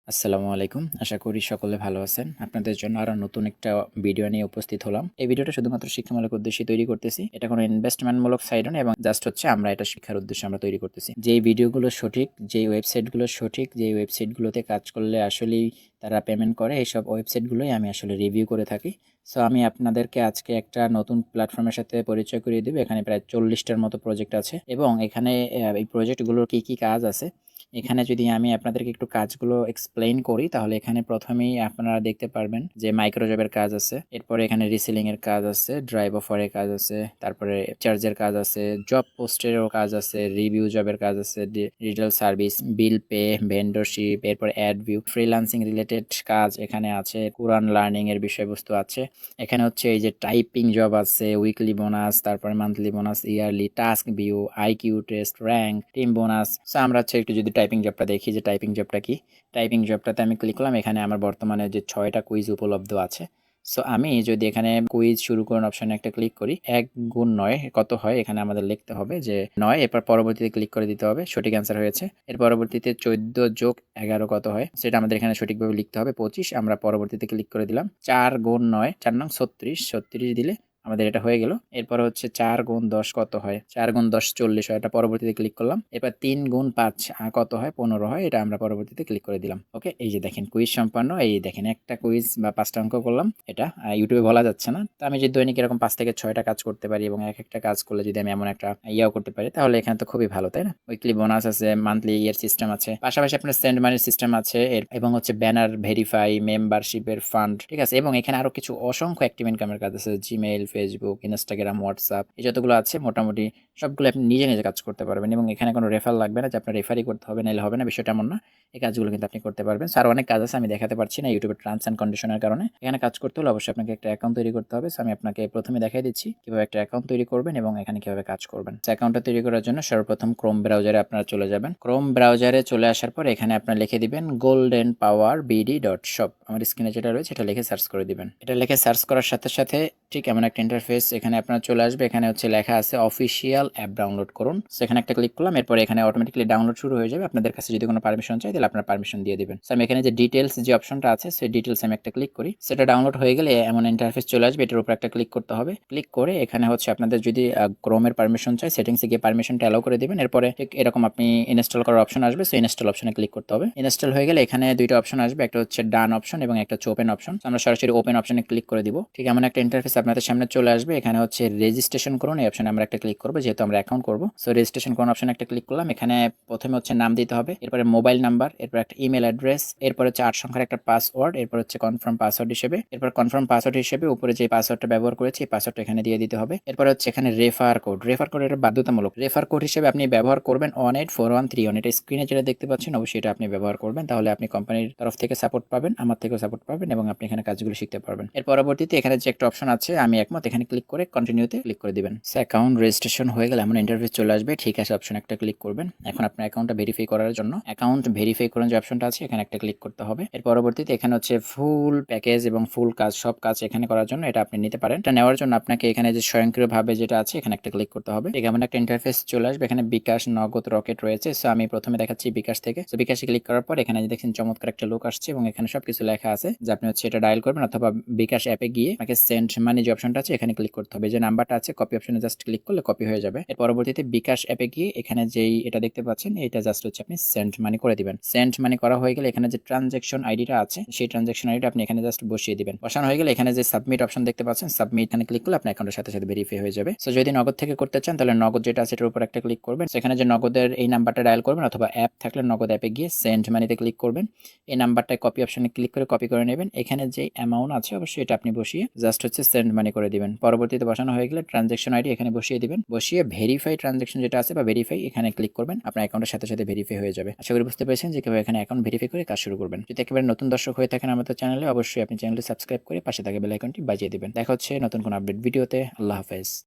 আসসালামু আলাইকুম। আশা করি সকলে ভালো আছেন। আপনাদের জন্য আরো নতুন একটা ভিডিও নিয়ে উপস্থিত হলাম। এই ভিডিওটা শুধুমাত্র শিক্ষামূলক উদ্দেশ্যে তৈরি করতেছি। এটা কোনো ইনভেস্টমেন্টমূলক সাইটও না এবং জাস্ট হচ্ছে আমরা এটা শিক্ষার উদ্দেশ্যে আমরা তৈরি করতেছি। যেই ভিডিওগুলো সঠিক, যেই ওয়েবসাইটগুলো সঠিক, যেই ওয়েবসাইটগুলোতে কাজ করলে আসলেই তারা পেমেন্ট করে, এইসব ওয়েবসাইটগুলোই আমি আসলে রিভিউ করে থাকি। সো আমি আপনাদেরকে আজকে একটা নতুন প্ল্যাটফর্মের সাথে পরিচয় করিয়ে দেব। এখানে প্রায় 40টার মতো প্রজেক্ট আছে এবং এখানে এই প্রজেক্টগুলোর কি কাজ আছে এখানে যদি আমি আপনাদেরকে একটু কাজগুলো এক্সপ্লেইন করি তাহলে এখানে প্রথমেই আপনারা দেখতে পারবেন যে মাইক্রোজবের কাজ আছে, এরপরে এখানে রিসেলিং এর কাজ আছে, ড্রাইভ অফারের কাজ আছে, তারপরে চার্জের কাজ আছে, জব পোস্টেরও কাজ আছে, রিভিউ জবের কাজ আছে, ডিজিটাল সার্ভিস, বিল পে, ভেন্ডরশিপ, এরপর অ্যাড ভিউ, ফ্রিল্যান্সিং রিলেটেড কাজ এখানে আছে, কোরআন লার্নিং এর বিষয়বস্তু আছে। এখানে হচ্ছে এই যে টাইপিং জব আছে, উইকলি বোনাস, তারপরে monthly bonus, yearly task view, IQ test, rank, team bonus. So আমরা হচ্ছে একটু যদি টাইপিং জবটা দেখি যে টাইপিং জবটা কি। টাইপিং জবটাতে আমি ক্লিক করলাম, এখানে আমার বর্তমানে যে 6টা কুইজ উপলব্ধ আছে। সো আমি যদি এখানে কুইজ শুরু করুন অপশনে একটা ক্লিক করি, 1 গুণ 9 কত হয় এখানে আমাদের লিখতে হবে যে 9, এরপর পরবর্তীতে ক্লিক করে দিতে হবে, সঠিক অ্যান্সার হয়েছে। এর পরবর্তীতে 14 + 11 কত হয় সেটা আমাদের এখানে সঠিকভাবে লিখতে হবে, 25। আমরা পরবর্তীতে ক্লিক করে দিলাম, 4 গুণ 9, 4 নং 36, 36 দিলে আমাদের এটা হয়ে গেল। এরপর হচ্ছে 4 গুণ 10 কত হয়, 4 গুণ 10 40 হয়, এটা পরবর্তীতে ক্লিক করলাম। এরপর 3 গুণ 5 কত হয়, 15 হয়, এটা আমরা পরবর্তীতে ক্লিক করে দিলাম। ওকে, এই যে দেখেন কুইজ সম্পন্ন। এই দেখেন একটা কুইজ বা 5টা অঙ্ক করলাম, এটা ইউটিউবে বলা যাচ্ছে না। তো আমি যদি দৈনিক এরকম 5 থেকে 6টা কাজ করতে পারি এবং এক একটা কাজ করলে যদি আমি এমন একটা ইয়াও করতে পারি তাহলে এখানে তো খুবই ভালো, তাই না? উইকলি বোনাস আছে, মান্থলি ইয়ার সিস্টেম আছে, পাশাপাশি আপনার সেন্ড মানির সিস্টেম আছে, এবং হচ্ছে ব্যানার ভেরিফাই, মেম্বারশিপের ফান্ড, ঠিক আছে। এবং এখানে আরো কিছু অসংখ্য অ্যাক্টিভ ইনকামের কাজ আছে, জিমেইল, ফেসবুক, ইনস্টাগ্রাম, হোয়াটসঅ্যাপ, এই যতগুলো আছে মোটামুটি সবগুলো আপনি নিজে নিজে কাজ করতে পারবেন এবং এখানে কোনো রেফার লাগবে না যে আপনার রেফারই করতে হবে, নাহলে হবে না, বিষয়টা এমন না। এই কাজগুলো কিন্তু আপনি করতে পারবেন। স্যার অনেক কাজ আছে, আমি দেখাতে পারছি না ইউটিউবের টার্মস অ্যান্ড কন্ডিশনের কারণে। এখানে কাজ করতে হলে অবশ্যই আপনাকে একটা অ্যাকাউন্ট তৈরি করতে হবে। সো আমি আপনাকে প্রথমে দেখাই দিচ্ছি কিভাবে একটা অ্যাকাউন্ট তৈরি করবেন এবং এখানে কিভাবে কাজ করবেন। অ্যাকাউন্টটা তৈরি করার জন্য সর্বপ্রথম ক্রোম ব্রাউজারে আপনারা চলে যাবেন। ক্রোম ব্রাউজারে চলে আসার পর এখানে আপনারা লিখে দিবেন goldenpowerbd.shop। আমার স্ক্রিনে যেটা রয়েছে এটা লিখে সার্চ করে দিবেন। এটা লিখে সার্চ করার সাথে সাথে ঠিক এমন একটা ইন্টারফেস এখানে আপনার চলে আসবে। এখানে হচ্ছে লেখা আছে অফিসিয়াল অ্যাপ ডাউনলোড করুন। সেখানে একটা ক্লিক করলাম, এরপর এখানে অটোমেটিক্যালি ডাউনলোড শুরু হয়ে যাবে। আপনাদের কাছে যদি কোনো পারমিশন চাই তাহলে আপনারা পারমিশন দিয়ে দিবেন। সো আমি এখানে যে ডিটেলস যে অপশনটা আছে সেই ডিটেলস আমি একটা ক্লিক করি, সেটা ডাউনলোড হয়ে গেলে এমন ইন্টারফেস চলে আসবে। এটার উপর একটা ক্লিক করতে হবে। ক্লিক করে এখানে হচ্ছে আপনাদের যদি ক্রোমের পারমিশন চাই সেটিংসে গিয়ে পারমিশনটা অ্যালাউ করে দিবেন। এরপরে ঠিক এরকম আপনি ইনস্টল করার অপশন আসবে, সো ইনস্টল অপশনে ক্লিক করতে হবে। ইনস্টল হয়ে গেলে এখানে দুইটা অপশন আসবে, একটা হচ্ছে ডান অপশন এবং একটা হচ্ছে ওপেন অপশন। আমরা সরাসরি ওপেন অপশনে ক্লিক করে দিব। ঠিক এমন একটা ইন্টারফেস আপনাদের সামনে চলে আসবে। এখানে হচ্ছে রেজিস্ট্রেশন করুন, এই অপশনে আমরা একটা ক্লিক করবো যেহেতু আমরা অ্যাকাউন্ট করবো। সো রেজিস্ট্রেশন করুন অপশনে একটা ক্লিক করলাম। এখানে প্রথমে হচ্ছে নাম দিতে হবে, এরপরে মোবাইল নাম্বার, এরপর একটা ইমেল অ্যাড্রেস, এরপর হচ্ছে 8 সংখ্যার একটা পাসওয়ার্ড, এরপর হচ্ছে কনফার্ম পাসওয়ার্ড হিসেবে, এরপর কনফার্ম পাসওয়ার্ড হিসেবে উপরে যে পাসওয়ার্ডটা ব্যবহার করেছি এই পাসওয়ার্ডটা এখানে দিয়ে দিতে হবে। এরপর হচ্ছে এখানে রেফার কোড, রেফার কোড এটা বাধ্যতামূলক। রেফার কোড হিসেবে আপনি ব্যবহার করবেন 184131। এটা স্ক্রিনে যেটা দেখতে পাচ্ছেন অবশ্যই এটা আপনি ব্যবহার করবেন, তাহলে আপনি কোম্পানির তরফ থেকে সাপোর্ট পাবেন, আমার থেকেও সাপোর্ট পাবেন এবং আপনি এখানে কাজগুলো শিখতে পারবেন। এর পরবর্তীতে এখানে যে একটা অপশন আছে আমি একমত, এখানে ক্লিক করে কন্টিনিউতে ক্লিক করে দিবেন। অ্যাকাউন্ট রেজিস্ট্রেশন হয়ে গেলে এমন ইন্টারফেস চলে আসবে, ঠিক আছে অপশন একটা ক্লিক করবেন। এখন আপনার অ্যাকাউন্টটা ভেরিফাই করার জন্য অ্যাকাউন্ট ভেরিফাই করার যে অপশনটা আছে এখানে একটা ক্লিক করতে হবে। এর পরবর্তীতে এখানে হচ্ছে ফুল প্যাকেজ এবং ফুল কাজ, সব কাজ এখানে করার জন্য এটা আপনি নিতে পারেন। এটা নেওয়ার জন্য আপনাকে এখানে যে স্বয়ংক্রিয়ভাবে যেটা আছে এখানে একটা ক্লিক করতে হবে। এমন একটা ইন্টারফেস চলে আসবে, এখানে বিকাশ, নগদ, রকেট রয়েছে। সো আমি প্রথমে দেখাচ্ছি বিকাশ থেকে। সো বিকাশে ক্লিক করার পর এখানে যে দেখছেন চমৎকার একটা লোক আসছে এবং এখানে সবকিছু লেখা আছে যে আপনি হচ্ছে এটা ডায়াল করবেন অথবা বিকাশ অ্যাপে গিয়ে আপনাকে সেন্ড মানি যে অপশনটা আছে এখানে ক্লিক করতে হবে। যে নাম্বারটা আছে কপি অপশনে জাস্ট ক্লিক করলে কপি হয়ে যাবে। এর পরবর্তীতে বিকাশ অ্যাপে গিয়ে এখানে যেই এটা দেখতে পাচ্ছেন এটা জাস্ট হচ্ছে আপনি সেন্ড মানি করে দিবেন। সেন্ড মানি করা হয়ে গেলে এখানে যে ট্রানজ্যাকশন আইডিটা আছে সেই ট্রানজ্যাকশন আইডিটা আপনি এখানে জাস্ট বসিয়ে দিবেন। বসানো হয়ে গেলে এখানে যে সাবমিট অপশন দেখতে পাচ্ছেন সাবমিট এখানে ক্লিক করলে আপনার অ্যাকাউন্টের সাথে সাথে ভেরিফাই হয়ে যাবে। সো যদি নগদ থেকে করতে চান তাহলে নগদ যেটা আছে এটার উপর একটা ক্লিক করবেন। সেখানে যে নগদের এই নাম্বারটা ডায়াল করবেন অথবা অ্যাপ থাকলে নগদ অ্যাপে গিয়ে সেন্ড মানিতে ক্লিক করবেন। এই নাম্বারটায় কপি অপশনে ক্লিক করে কপি করে নেবেন। এখানে যে অ্যামাউন্ট আছে অবশ্যই এটা আপনি বসিয়ে জাস্ট হচ্ছে সেন্ড মানি করে দিবেন। পরবর্তীতে বসানো হয়ে গেলে ট্রানজ্যাকশন আইডি এখানে বসিয়ে দিবেন। বসিয়ে ভেরিফাই ট্রানজ্যাকশন যেটা আছে বা ভেরিফাই এখানে ক্লিক করবেন, আপনার অ্যাকাউন্টের সাথে সাথে ভেরিফাই হয়ে যাবে। আশা করি বুঝতে পেরেছেন যে কিভাবে এখানে অ্যাকাউন্ট ভেরিফাই করে কাজ শুরু করবেন। যদি একেবারে নতুন দর্শক হয়ে থাকেন আমাদের চ্যানেলে অবশ্যই আপনি চ্যানেলটি সাবস্ক্রাইব করে পাশে থাকা বেল আইকনটি বাজিয়ে দিবেন। দেখা হচ্ছে নতুন কোনো আপডেট ভিডিওতে। আল্লাহ হাফেজ।